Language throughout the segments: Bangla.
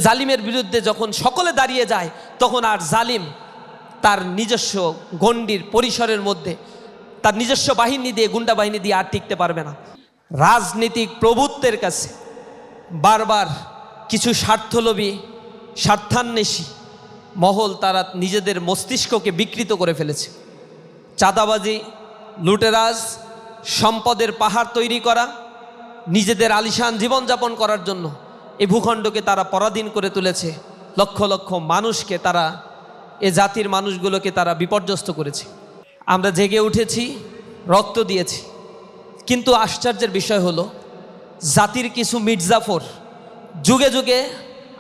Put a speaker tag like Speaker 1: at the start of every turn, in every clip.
Speaker 1: জালিমের বিরুদ্ধে যখন সকলে দাঁড়িয়ে যায়, তখন আর জালিম তার নিজস্ব গণ্ডির পরিসরের মধ্যে তার নিজস্ব বাহিনী দিয়ে, গুন্ডা বাহিনী দিয়ে আর টিকতে পারবে না। রাজনৈতিক প্রভুত্বের কাছে বারবার কিছু স্বার্থলোভী, স্বার্থান্বেষী মহল তারা নিজেদের মস্তিষ্ককে বিকৃত করে ফেলেছে। চাঁদাবাজি, লুটেরাজ, সম্পদের পাহাড় তৈরি করা, নিজেদের আলিশান জীবনযাপন করার জন্য এই ভূখণ্ডকে তারা পরাধীন করে তুলেছে। লক্ষ লক্ষ মানুষকে তারা, এ জাতির মানুষগুলোকে তারা বিপর্যস্ত করেছে। আমরা জেগে উঠেছি, রক্ত দিয়েছি, কিন্তু আশ্চর্যের বিষয় হলো জাতির কিছু মির্জাফর যুগে যুগে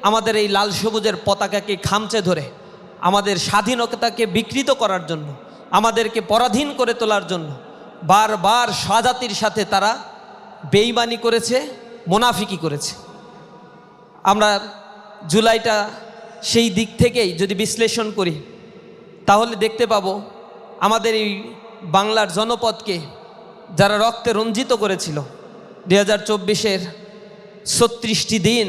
Speaker 1: আমাদের এই লাল সবুজের পতাকাকে খামচে ধরে আমাদের স্বাধীনতাকে বিকৃত করার জন্য, আমাদেরকে পরাধীন করে তোলার জন্য বারবার স্বজাতির সাথে তারা বেঈমানি করেছে, মুনাফিকি করেছে। আমরা জুলাইটা সেই দিক থেকেই যদি বিশ্লেষণ করি তাহলে দেখতে পাবো আমাদের এই বাংলার জনপদকে যারা রক্তে রঞ্জিত করেছিল 2024-এর 36টি দিন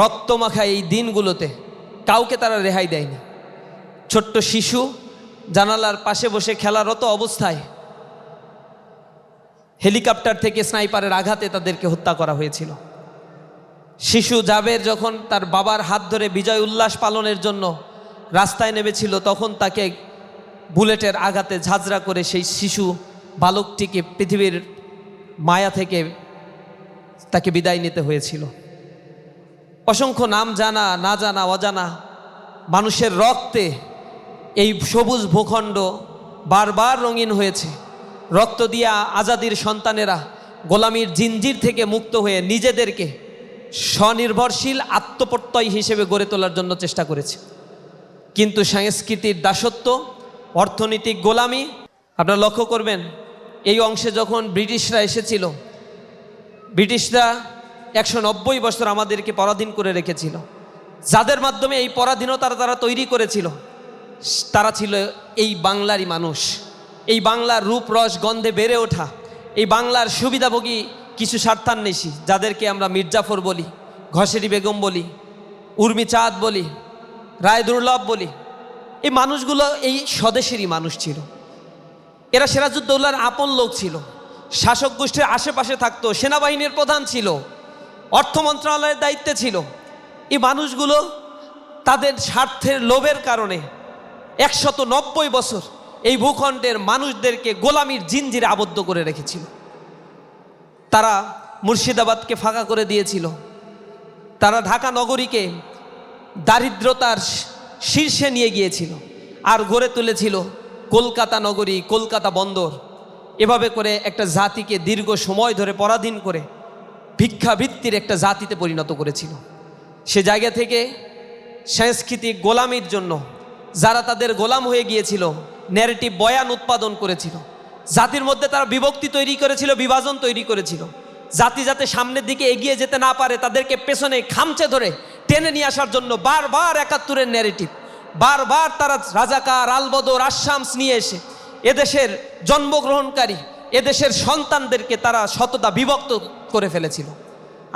Speaker 1: রক্তমাখা এই দিনগুলোতে কাউকে তারা রেহাই দেয়নি। ছোট্ট শিশু জানালার পাশে বসে খেলারত অবস্থায় হেলিকপ্টার থেকে স্নাইপারের আঘাতে তাদেরকে হত্যা করা হয়েছিল। শিশু জাবের যখন তার বাবার হাত ধরে বিজয় উল্লাস পালনের জন্য রাস্তায় নেমেছিল, তখন তাকে বুলেটের আঘাতে ঝাঁঝরা করে সেই শিশু বালকটিকে পৃথিবীর মায়া থেকে তাকে বিদায় নিতে হয়েছিল। অসংখ্য নাম জানা, না জানা, অজানা মানুষের রক্তে এই সবুজ ভূখণ্ড বারবার রঙিন হয়েছে। রক্ত দিয়া আজাদির সন্তানেরা গোলামির জিনজির থেকে মুক্ত হয়ে নিজেদেরকে স্বনির্ভরশীল আত্মপ্রত্যয় হিসেবে গড়ে তোলার জন্য চেষ্টা করেছে। কিন্তু সংস্কৃতির দাসত্ব, অর্থনৈতিক গোলামি, আপনারা লক্ষ্য করবেন এই অংশে যখন ব্রিটিশরা এসেছিল, ব্রিটিশরা 190 বছর আমাদেরকে পরাধীন করে রেখেছিল। যাদের মাধ্যমে এই পরাধীনতা তারা তৈরি করেছিল তারা ছিল এই বাংলারই মানুষ, এই বাংলার রূপ রস গন্ধে বেড়ে ওঠা, এই বাংলার সুবিধাভোগী কিছু স্বার্থান্বেষী যাদেরকে আমরা মির্জাফর বলি, ঘসেরি বেগম বলি, উর্মি চাঁদ বলি, রায় দুর্লভ বলি। এই মানুষগুলো এই স্বদেশেরই মানুষ ছিল। এরা সিরাজউদ্দৌলার আপন লোক ছিল, শাসক গোষ্ঠীর আশেপাশে থাকতো, সেনাবাহিনীর প্রধান ছিল, অর্থ মন্ত্রণালয়ের দায়িত্বে ছিল। এই মানুষগুলো তাদের স্বার্থের লোভের কারণে 190 বছর এই ভূখণ্ডের মানুষদেরকে গোলামির জিনজিরে আবদ্ধ করে রেখেছিল। তারা মুর্শিদাবাদকে ফাঁকা করে দিয়েছিল, তারা ঢাকা নগরীকে দারিদ্রতার শীর্ষে নিয়ে গিয়েছিল আর গড়ে তুলেছিল কলকাতা নগরী, কলকাতা বন্দর। এভাবে করে একটা জাতিকে দীর্ঘ সময় ধরে পরাধীন করে ভিক্ষাবৃত্তির একটা জাতিতে পরিণত করেছিল। সে জায়গা থেকে সাংস্কৃতিক গোলামির জন্য যারা তাদের গোলাম হয়ে গিয়েছিল ন্যারেটিভ বয়ান উৎপাদন করেছিল, জাতির মধ্যে তারা বিভক্তি তৈরি করেছিল, বিভাজন তৈরি করেছিল। জাতি যাতে সামনের দিকে এগিয়ে যেতে না পারে তাদেরকে পেছনে খামচে ধরে টেনে নিয়ে আসার জন্য বারবার 71-এর ন্যারেটিভ, বারবার তারা রাজাকার, আলবদর, আশামস নিয়ে এসে এদেশের জন্মগ্রহণকারী এদেশের সন্তানদেরকে তারা শততা বিভক্ত করে ফেলেছিল।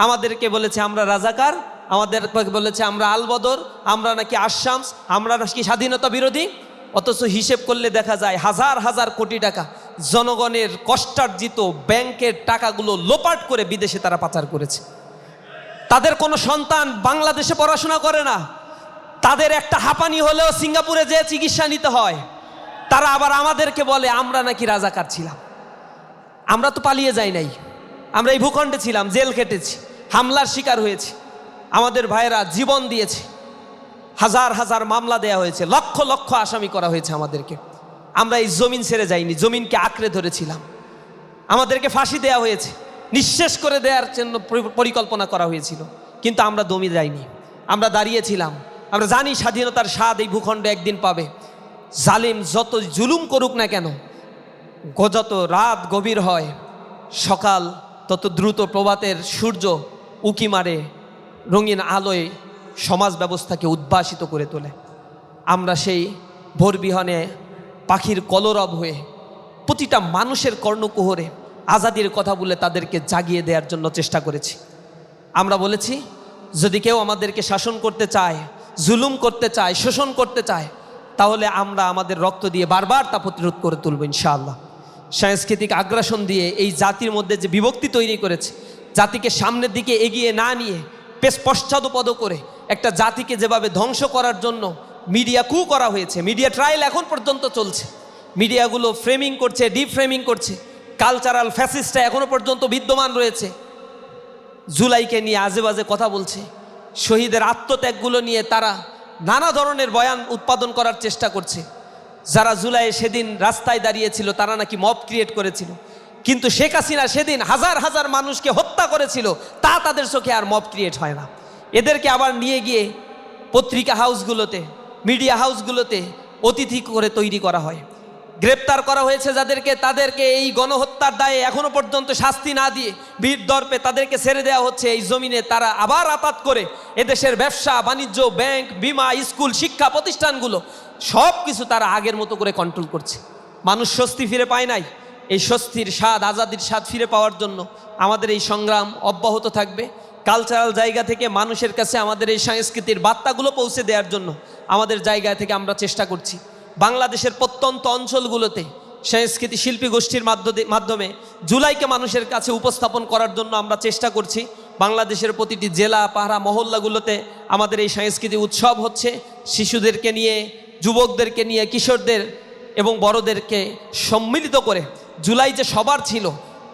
Speaker 1: আমাদেরকে বলেছে আমরা রাজাকার, আমাদেরকে বলেছে আমরা আলবদর, আমরা নাকি আশামস, আমরা নাকি স্বাধীনতা বিরোধী। অথচ হিসেব করলে দেখা যায় হাজার হাজার কোটি টাকা জনগণের কষ্টার্জিত ব্যাংকের টাকাগুলো লোপাট করে বিদেশে তারা পাচার করেছে। তাদের কোনো সন্তান বাংলাদেশে পড়াশোনা করে না, তাদের একটা হাঁপানি হলেও সিঙ্গাপুরে যে চিকিৎসা নিতে হয়। তারা আবার আমাদেরকে বলে আমরা নাকি রাজাকার ছিলাম। আমরা তো পালিয়ে যাই নাই, আমরা এই ভূখণ্ডে ছিলাম, জেল খেটেছি, হামলার শিকার হয়েছি, আমাদের ভাইয়েরা জীবন দিয়েছে, হাজার হাজার মামলা দেয়া হয়েছে, লক্ষ লক্ষ আসামি করা হয়েছে আমাদেরকে। আমরা এই জমিন ছেড়ে যাইনি, জমিনকে আঁকড়ে ধরেছিলাম। আমাদেরকে ফাঁসি দেয়া হয়েছে, নিঃশেষ করে দেওয়ার জন্য পরিকল্পনা করা হয়েছিল, কিন্তু আমরা দমে যাইনি, আমরা দাঁড়িয়েছিলাম। আমরা জানি স্বাধীনতার স্বাদ এই ভূখণ্ড একদিন পাবে। জালিম যত জুলুম করুক না কেন, যত রাত গভীর হয়, সকাল তত দ্রুত প্রভাতের সূর্য উকি মারে, রঙিন আলোয় সমাজ ব্যবস্থাকে উদ্ভাসিত করে তোলে। আমরা সেই ভোরবিহনে পাখির কলরব হয়ে প্রতিটা মানুষের কর্ণকুহরে আজাদির কথা বলে তাদেরকে জাগিয়ে দেওয়ার জন্য চেষ্টা করেছি। আমরা বলেছি যদি কেউ আমাদেরকে শাসন করতে চায়, জুলুম করতে চায়, শোষণ করতে চায়, তাহলে আমরা আমাদের রক্ত দিয়ে বারবার তা প্রতিরোধ করে তুলব ইনশাআল্লাহ। সাংস্কৃতিক আগ্রাসন দিয়ে এই জাতির মধ্যে যে বিভক্তি তৈরি করেছে, জাতিকে সামনের দিকে এগিয়ে না নিয়ে পশ্চাদপদ করে একটা জাতিকে যেভাবে ধ্বংস করার জন্য মিডিয়া কু করা হয়েছে, মিডিয়া ট্রায়াল এখন পর্যন্ত চলছে, মিডিয়াগুলো ফ্রেমিং করছে, ডিপ ফ্রেমিং করছে, কালচারাল ফ্যাসিস্টটা এখনও পর্যন্ত বিদ্যমান রয়েছে, জুলাইকে নিয়ে আজে বাজে কথা বলছে, শহীদের আত্মত্যাগগুলো নিয়ে তারা নানা ধরনের বয়ান উৎপাদন করার চেষ্টা করছে। যারা জুলাই সেদিন রাস্তায় দাঁড়িয়েছিল তারা নাকি মব ক্রিয়েট করেছিল, কিন্তু শেখ হাসিনা সেদিন হাজার হাজার মানুষকে হত্যা করেছিল, তা তাদের চোখে আর মব ক্রিয়েট হয় না। এদেরকে আবার নিয়ে গিয়ে পত্রিকা হাউসগুলোতে, মিডিয়া হাউসগুলোতে অতিথি করে তৈরি করা হয়, গ্রেপ্তার করা হয়েছে যাদেরকে, তাদেরকে এই গণহত্যার দায়ে এখনো পর্যন্ত শাস্তি না দিয়ে বীর দর্পে তাদেরকে ছেড়ে দেওয়া হচ্ছে। এই জমিনে তারা আবার আপাত করে এদেশের ব্যবসা বাণিজ্য, ব্যাংক, বিমা, স্কুল, শিক্ষা প্রতিষ্ঠানগুলো সব কিছু তারা আগের মতো করে কন্ট্রোল করছে। মানুষ স্বস্তি ফিরে পায় নাই। এই স্বস্তির স্বাদ, আজাদির স্বাদ ফিরে পাওয়ার জন্য আমাদের এই সংগ্রাম অব্যাহত থাকবে। কালচারাল জায়গা থেকে মানুষের কাছে আমাদের এই সংস্কৃতির বার্তাগুলো পৌঁছে দেওয়ার জন্য আমাদের জায়গা থেকে আমরা চেষ্টা করছি। বাংলাদেশের প্রত্যন্ত অঞ্চলগুলোতে সংস্কৃতি শিল্পী গোষ্ঠীর মাধ্যমে জুলাইকে মানুষের কাছে উপস্থাপন করার জন্য আমরা চেষ্টা করছি। বাংলাদেশের প্রতিটি জেলা, পাহাড়া, মহল্লাগুলোতে আমাদের এই সাংস্কৃতিক উৎসব হচ্ছে। শিশুদেরকে নিয়ে, যুবকদেরকে নিয়ে, কিশোরদের এবং বড়দেরকে সম্মিলিত করে জুলাই যে সবার ছিল,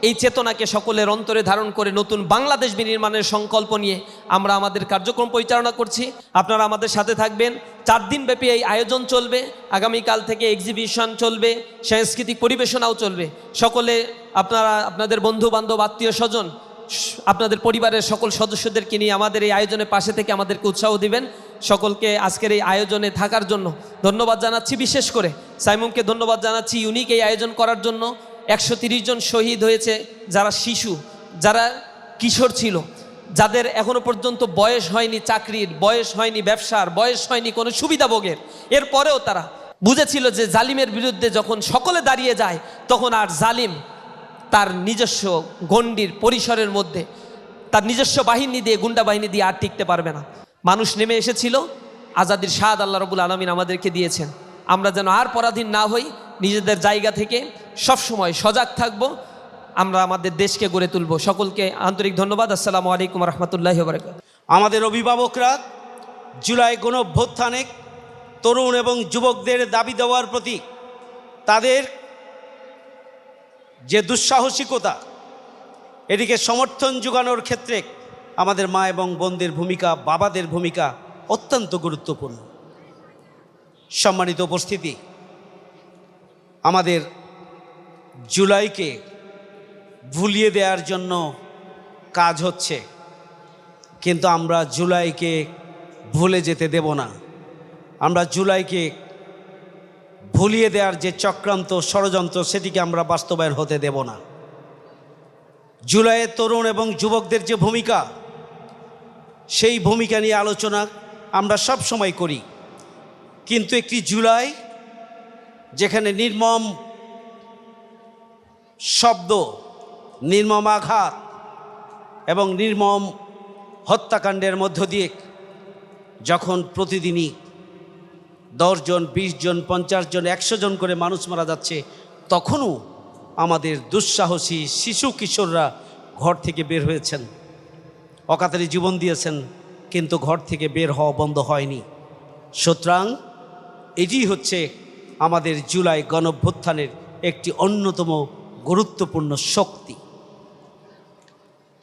Speaker 1: এই চেতনাকে সকলের অন্তরে ধারণ করে নতুন বাংলাদেশ বিনির্মাণের সংকল্প নিয়ে আমরা আমাদের কার্যক্রম পরিচালনা করছি। আপনারা আমাদের সাথে থাকবেন। 4 দিন ব্যাপী এই আয়োজন চলবে। আগামীকাল থেকে এক্সিবিশন চলবে, সাংস্কৃতিক পরিবেশনাও চলবে। সকলে আপনারা আপনাদের বন্ধু বান্ধব, আত্মীয় স্বজন, আপনাদের পরিবারের সকল সদস্যদেরকে নিয়ে আমাদের এই আয়োজনের পাশে থেকে আমাদেরকে উৎসাহ দিবেন। সকলকে আজকের এই আয়োজনে থাকার জন্য ধন্যবাদ জানাচ্ছি। বিশেষ করে সাইমুমকে ধন্যবাদ জানাচ্ছি ইউনিক এই আয়োজন করার জন্য। 130 জন শহীদ হয়েছে, যারা শিশু, যারা কিশোর ছিল, যাদের এখনো পর্যন্ত বয়স হয়নি চাকরির, বয়স হয়নি ব্যবসার, বয়স হয়নি কোনো সুবিধাভোগের। এরপরেও তারা বুঝেছিল যে জালিমের বিরুদ্ধে যখন সকলে দাঁড়িয়ে যায়, তখন আর জালিম তার নিজস্ব গণ্ডির পরিসরের মধ্যে, তার নিজস্ব বাহিনী দিয়ে, গুন্ডা বাহিনী দিয়ে আর টিকতে পারবে না। মানুষ নেমে এসেছিল, আজাদির স্বাদ আল্লাহ রাব্বুল আলামিন আমাদেরকে দিয়েছেন। আমরা যেন আর পরাধীন না হই, নিজেদের জায়গা থেকে সবসময় সজাগ থাকব, আমরা আমাদের দেশকে গড়ে তুলব। সকলকে আন্তরিক ধন্যবাদ। আসসালামু আলাইকুম রহমতুল্লাহি ওয়া বারাকাতুহু।
Speaker 2: আমাদের অভিভাবকরা জুলাই গণঅভ্যুত্থানে তরুণ এবং যুবকদের দাবি দেওয়ার প্রতি তাদের যে দুঃসাহসিকতা, এটিকে সমর্থন যোগানোর ক্ষেত্রে আমাদের মা এবং বোনদের ভূমিকা, বাবাদের ভূমিকা অত্যন্ত গুরুত্বপূর্ণ। সম্মানিত উপস্থিতি, আমাদের জুলাইকে ভুলিয়ে দেওয়ার জন্য কাজ হচ্ছে, কিন্তু আমরা জুলাইকে ভুলে যেতে দেব না। আমরা জুলাইকে ভুলিয়ে দেওয়ার যে চক্রান্ত, ষড়যন্ত্র, সেটিকে আমরা বাস্তবায়ন হতে দেব না। জুলাইয়ের তরুণ এবং যুবকদের যে ভূমিকা, সেই ভূমিকা নিয়ে আলোচনা আমরা সব সময় করি, কিন্তু একটি জুলাই যেখানে নির্মম শব্দ, নির্মম আঘাত এবং নির্মম হত্যাকাণ্ডের মধ্য দিয়ে যখন প্রতিদিনই 10 জন, 20 জন, 50 জন, 100 জন করে মানুষ মারা যাচ্ছে, তখনও আমাদের দুঃসাহসী শিশু কিশোররা ঘর থেকে বের হয়েছেন, অকাতরে জীবন দিয়েছেন, কিন্তু ঘর থেকে বের হওয়া বন্ধ হয়নি। সুতরাং এটি হচ্ছে আমাদের জুলাই গণঅভ্যুত্থানের একটি অন্যতম গুরুত্বপূর্ণ শক্তি।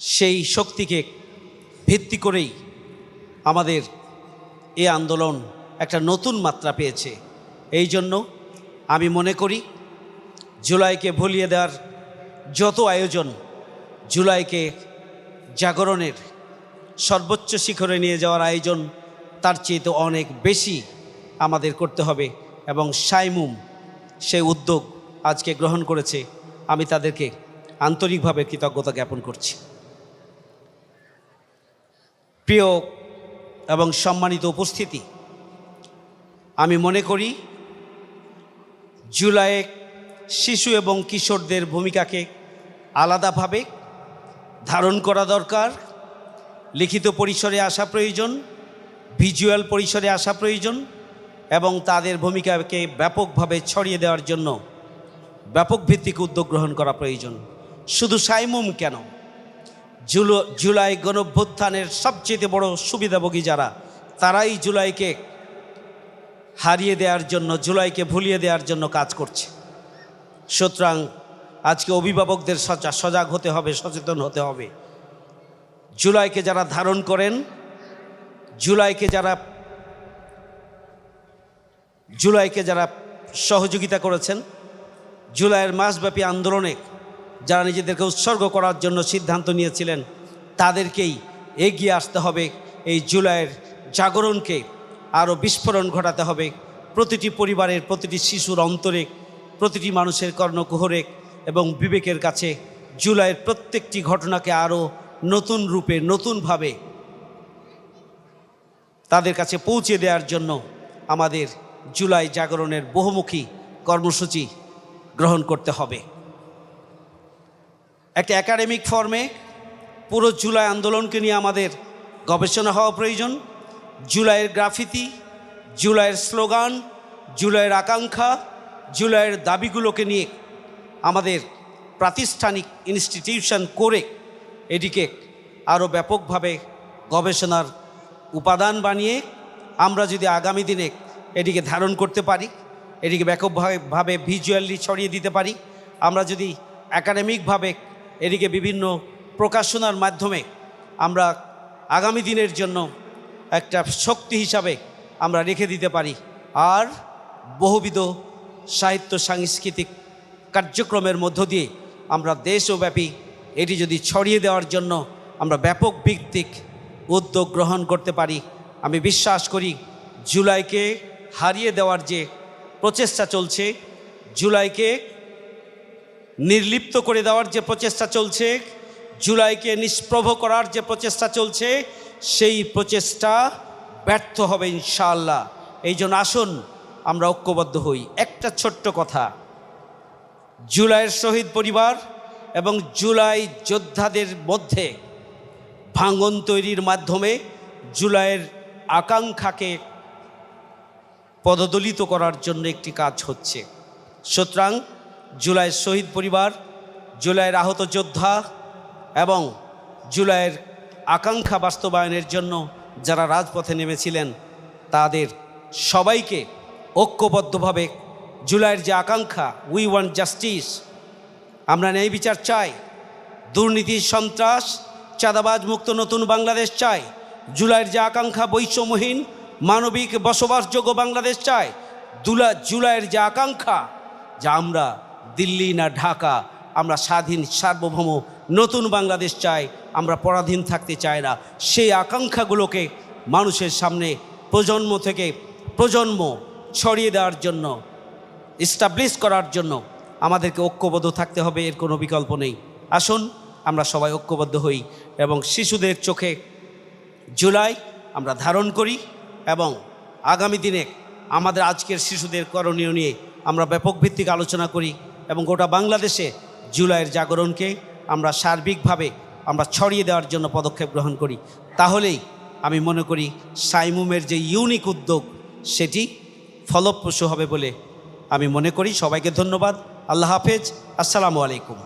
Speaker 2: সেই শক্তিকে ভিত্তি করেই আমাদের এই আন্দোলন একটা নতুন মাত্রা পেয়েছে। এই জন্য আমি মনে করি জুলাইকে ভুলিয়ে দেওয়ার যত আয়োজন, জুলাইকে জাগরণের সর্বোচ্চ শিখরে নিয়ে যাওয়ার আয়োজন, তার চেয়ে তো অনেক বেশি আমাদের করতে হবে। এবং সাইমুম সেই উদ্যোগ আজকে গ্রহণ করেছে, আমি তাদেরকে আন্তরিকভাবে কৃতজ্ঞতা জ্ঞাপন করছি। প্রিয় এবং সম্মানিত উপস্থিতি, আমি মনে করি জুলাইয়ে শিশু এবং কিশোরদের ভূমিকাকে আলাদাভাবে ধারণ করা দরকার লিখিত পরিসরে আসা প্রয়োজন, ভিজুয়াল পরিসরে আসা প্রয়োজন এবং তাদের ভূমিকাকে ব্যাপকভাবে ছড়িয়ে দেওয়ার জন্য ব্যাপক ভিত্তিক উদ্যোগ গ্রহণ করা প্রয়োজন। শুধু সাইমুম কেন, জুলাই গণঅভ্যুত্থানের সবচেয়ে বড় সুবিধাভোগী যারা, তারাই জুলাইকে হারিয়ে দেওয়ার জন্য, জুলাইকে ভুলিয়ে দেওয়ার জন্য কাজ করছে। সুতরাং আজকে অভিভাবকদের সজাগ হতে হবে, সচেতন হতে হবে। জুলাইকে যারা ধারণ করেন, জুলাইকে যারা সহযোগিতা করেছেন, জুলাইয়ের মাসব্যাপী আন্দোলনে যারা নিজেদেরকে উৎসর্গ করার জন্য সিদ্ধান্ত নিয়েছিলেন, তাদেরকেই এগিয়ে আসতে হবে। এই জুলাইয়ের জাগরণকে আরও বিস্ফোরণ ঘটাতে হবে। প্রতিটি পরিবারের, প্রতিটি শিশুর অন্তরে, প্রতিটি মানুষের কর্ণকুহরে এবং বিবেকের কাছে জুলাইয়ের প্রত্যেকটি ঘটনাকে আরও নতুন রূপে, নতুনভাবে তাদের কাছে পৌঁছে দেওয়ার জন্য আমাদের জুলাই জাগরণের বহুমুখী কর্মসূচি গ্রহণ করতে হবে। একটা একাডেমিক ফর্মে পুরো জুলাই আন্দোলনকে নিয়ে আমাদের গবেষণা হওয়া প্রয়োজন। জুলাইয়ের গ্রাফিতি, জুলাইয়ের স্লোগান, জুলাইয়ের আকাঙ্ক্ষা, জুলাইয়ের দাবিগুলোকে নিয়ে আমাদের প্রাতিষ্ঠানিক ইনস্টিটিউশন করে এটিকে আরও ব্যাপকভাবে গবেষণার উপাদান বানিয়ে আমরা যদি আগামী দিনে এটিকে ধারণ করতে পারি, এটিকে ব্যাপকভাবে ভিজুয়ালি ছড়িয়ে দিতে পারি, আমরা যদি একাডেমিকভাবে এটিকে বিভিন্ন প্রকাশনার মাধ্যমে আমরা আগামী দিনের জন্য একটা শক্তি হিসাবে আমরা রেখে দিতে পারি, আর বহুবিধ সাহিত্য সাংস্কৃতিক কার্যক্রমের মধ্য দিয়ে আমরা দেশব্যাপী এটি যদি ছড়িয়ে দেওয়ার জন্য আমরা ব্যাপক ভিত্তিক উদ্যোগ গ্রহণ করতে পারি, আমি বিশ্বাস করি জুলাইকে হারিয়ে দেওয়ার যে প্রচেষ্টা চলছে, জুলাইকে নির্লিপ্ত করে দেওয়ার যে প্রচেষ্টা চলছে, জুলাইকে নিষ্প্রভ করার যে প্রচেষ্টা চলছে, সেই প্রচেষ্টা ব্যর্থ হবে ইনশাআল্লাহ। এই জন্য আসুন আমরা ঐক্যবদ্ধ হই। একটা ছোট্ট কথা, জুলাইয়ের শহীদ পরিবার এবং জুলাই যোদ্ধাদের মধ্যে ভাঙন তৈরির মাধ্যমে জুলাইয়ের আকাঙ্ক্ষাকে পদদলিত করার জন্য একটি কাজ হচ্ছে। সুতরাং জুলাইয়ের শহীদ পরিবার, জুলাইয়ের আহত যোদ্ধা এবং জুলাইয়ের আকাঙ্ক্ষা বাস্তবায়নের জন্য যারা রাজপথে নেমেছিলেন, তাদের সবাইকে ঐক্যবদ্ধভাবে জুলাইয়ের যে আকাঙ্ক্ষা, উই ওয়ান্ট জাস্টিস, আমরা ন্যায় বিচার চাই, দুর্নীতি, সন্ত্রাস, চাঁদাবাজ মুক্ত নতুন বাংলাদেশ চাই, জুলাইয়ের যে আকাঙ্ক্ষা বৈষম্যহীন মানবিক বসবাসযোগ্য বাংলাদেশ চাই, জুলাইয়ের যে আকাঙ্ক্ষা যা আমরা দিল্লি না ঢাকা, আমরা স্বাধীন সার্বভৌম নতুন বাংলাদেশ চাই, আমরা পরাধীন থাকতে চাই না, সেই আকাঙ্ক্ষাগুলোকে মানুষের সামনে প্রজন্ম থেকে প্রজন্ম ছড়িয়ে দেওয়ার জন্য, এস্টাবলিশ করার জন্য আমাদেরকে ঐক্যবদ্ধ থাকতে হবে, এর কোনো বিকল্প নেই। আসুন আমরা সবাই ঐক্যবদ্ধ হই এবং শিশুদের চোখে জুলাই আমরা ধারণ করি এবং আগামী দিনে আমাদের আজকের শিশুদের করণীয় নিয়ে আমরা ব্যাপক ভিত্তিক আলোচনা করি এবং গোটা বাংলাদেশে জুলাইয়ের জাগরণকে আমরা সার্বিকভাবে আমরা ছড়িয়ে দেওয়ার জন্য পদক্ষেপ গ্রহণ করি। তাহলেই আমি মনে করি সাইমুমের যে ইউনিক উদ্যোগ সেটি ফলপ্রসূ হবে বলে আমি মনে করি। সবাইকে ধন্যবাদ। আল্লাহ হাফেজ। আসসালামু আলাইকুম।